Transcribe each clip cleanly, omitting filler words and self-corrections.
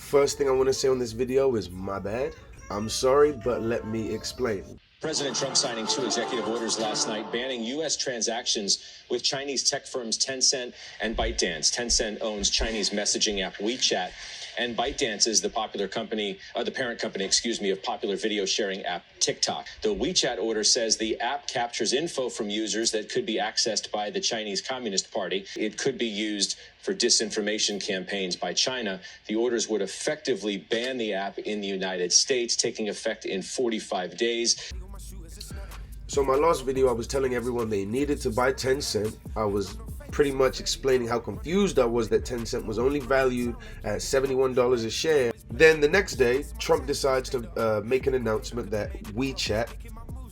First thing I want to say on this video is my bad. I'm sorry, but let me explain. President Trump signing 2 executive orders last night banning U.S. transactions with Chinese tech firms Tencent and ByteDance. Tencent owns Chinese messaging app WeChat, and ByteDance is the parent company, of popular video sharing app TikTok. The WeChat order says the app captures info from users that could be accessed by the Chinese Communist Party. It could be used for disinformation campaigns by China. The orders would effectively ban the app in the United States, taking effect in 45 days. So my last video, I was telling everyone they needed to buy Tencent. I was pretty much explaining how confused I was that Tencent was only valued at $71 a share. Then the next day, Trump decides to make an announcement that WeChat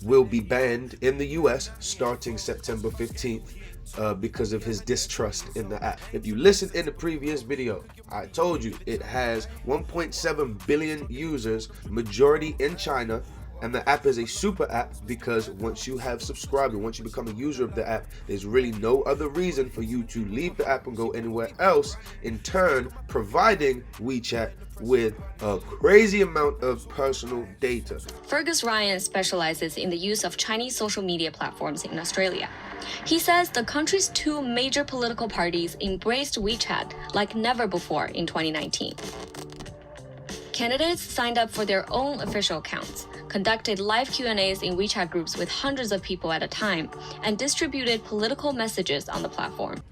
will be banned in the US starting September 15th because of his distrust in the app. If you listened in the previous video, I told you it has 1.7 billion users, majority in China, and the app is a super app because once you have subscribed and once you become a user of the app, there's really no other reason for you to leave the app and go anywhere else, in turn providing WeChat with a crazy amount of personal data. Fergus Ryan specializes in the use of Chinese social media platforms in Australia. He says the country's 2 major political parties embraced WeChat like never before in 2019. Candidates signed up for their own official accounts, conducted live Q&As in WeChat groups with hundreds of people at a time, and distributed political messages on the platform.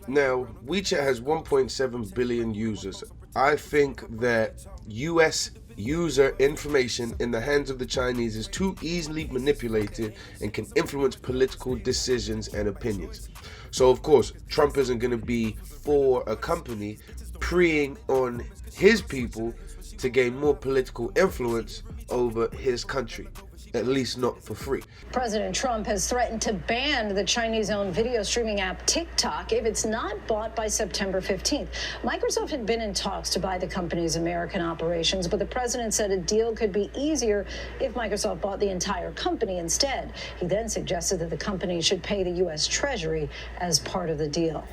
Now, WeChat has 1.7 billion users. I think that US user information in the hands of the Chinese is too easily manipulated and can influence political decisions and opinions. So of course, Trump isn't going to be for a company preying on his people to gain more political influence over his country, at least not for free. President Trump has threatened to ban the Chinese-owned video streaming app TikTok if it's not bought by September 15th. Microsoft had been in talks to buy the company's American operations, but the president said a deal could be easier if Microsoft bought the entire company instead. He then suggested that the company should pay the U.S. Treasury as part of the deal.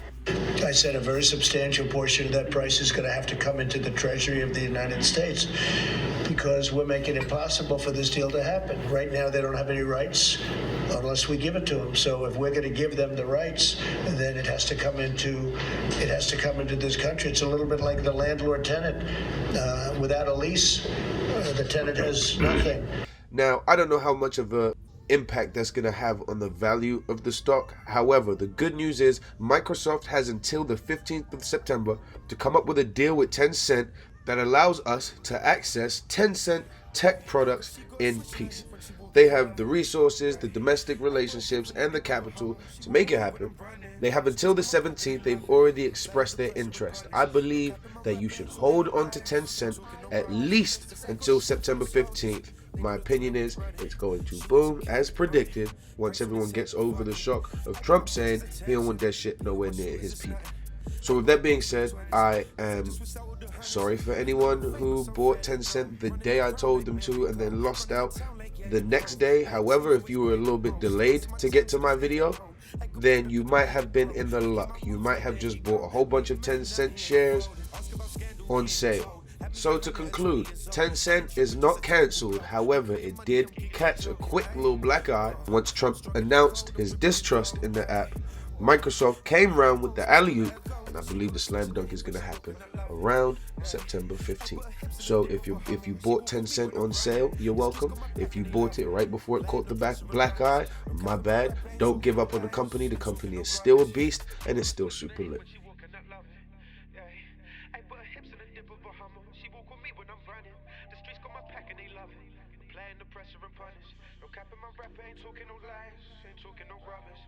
I said a very substantial portion of that price is going to have to come into the Treasury of the United States because we're making it possible for this deal to happen. Right now, they don't have any rights unless we give it to them. So if we're going to give them the rights, then it has to come into this country. It's a little bit like the landlord-tenant. Without a lease, the tenant has nothing. Now, I don't know how much of a impact that's going to have on the value of the stock. However, the good news is Microsoft has until the 15th of September to come up with a deal with Tencent that allows us to access Tencent tech products in peace. They have the resources, the domestic relationships, and the capital to make it happen. They have until the 17th. They've already expressed their interest. I believe that you should hold on to Tencent at least until September 15th. My opinion is it's going to boom as predicted once everyone gets over the shock of Trump saying he don't want that shit nowhere near his people. So with that being said, I am sorry for anyone who bought Tencent the day I told them to and then lost out the next day. However, if you were a little bit delayed to get to my video, then you might have been in the luck. You might have just bought a whole bunch of Tencent shares on sale. So to conclude, Tencent is not cancelled. However, it did catch a quick little black eye once Trump announced his distrust in the app. Microsoft came round with the alley-oop, and I believe the slam dunk is going to happen around September 15th. So if you bought Tencent on sale, you're welcome. If you bought it right before it caught the black eye, my bad. Don't give up on the company. The company is still a beast, and it's still super lit. She walk with me when I'm running. The streets got my pack and they love it. Playing the pressure and punish. No cap in my rap, ain't talking no lies, ain't talking no rubbish.